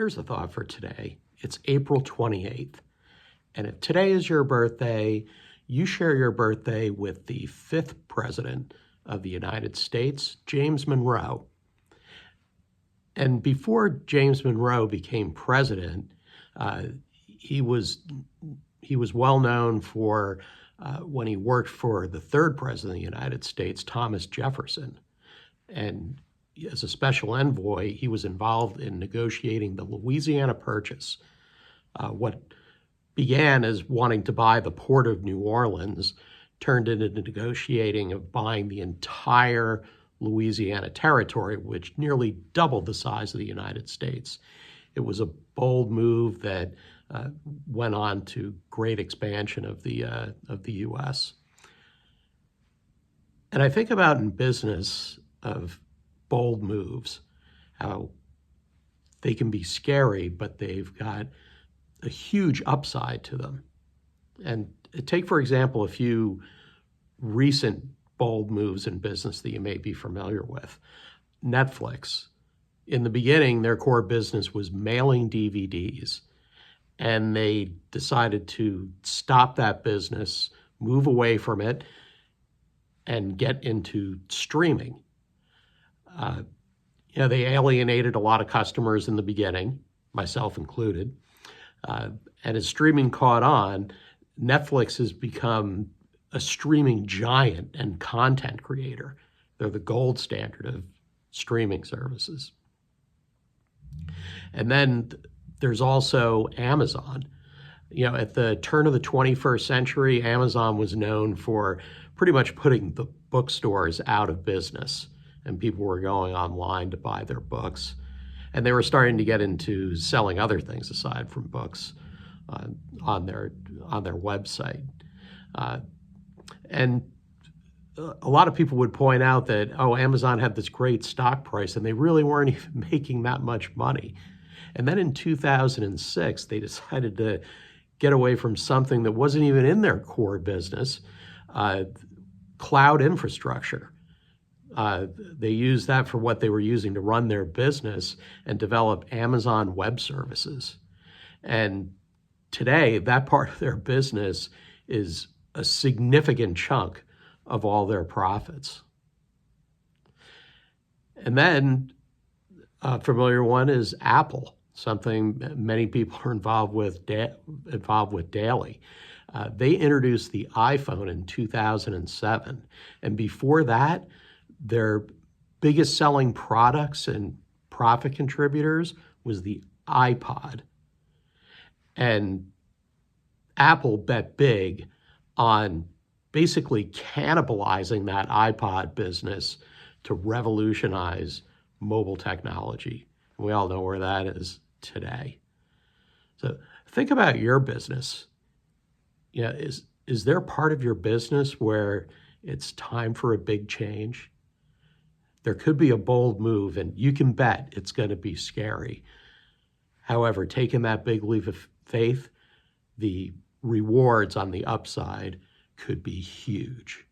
Here's a thought for today. It's April 28th. And if today is your birthday, you share your birthday with the 5th President of the United States, James Monroe. And before James Monroe became president, he was well known for when he worked for the 3rd President of the United States, Thomas Jefferson. And as a special envoy, he was involved in negotiating the Louisiana Purchase. What began as wanting to buy the port of New Orleans turned into negotiating of buying the entire Louisiana territory, which nearly doubled the size of the United States. It was a bold move that went on to great expansion of the U.S. And I think about in business of bold moves, how they can be scary, but they've got a huge upside to them. And take, for example, a few recent bold moves in business that you may be familiar with. Netflix. In the beginning, their core business was mailing DVDs, and they decided to stop that business, move away from it, and get into streaming. They alienated a lot of customers in the beginning, myself included. And as streaming caught on, Netflix has become a streaming giant and content creator. They're the gold standard of streaming services. And then there's also Amazon. At the turn of the 21st century, Amazon was known for pretty much putting the bookstores out of business, and people were going online to buy their books. And they were starting to get into selling other things aside from books on their website. And a lot of people would point out that, Amazon had this great stock price, and they really weren't even making that much money. And then in 2006, they decided to get away from something that wasn't even in their core business, cloud infrastructure. They used that for what they were using to run their business and develop Amazon Web Services. And today, that part of their business is a significant chunk of all their profits. And then a familiar one is Apple, something many people are involved with daily. They introduced the iPhone in 2007. And before that, their biggest selling products and profit contributors was the iPod. And Apple bet big on basically cannibalizing that iPod business to revolutionize mobile technology. We all know where that is today. So think about your business. Is there part of your business where it's time for a big change? There could be a bold move, and you can bet it's going to be scary. However, taking that big leap of faith, the rewards on the upside could be huge.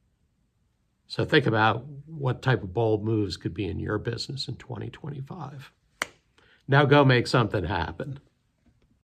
So think about what type of bold moves could be in your business in 2025. Now go make something happen.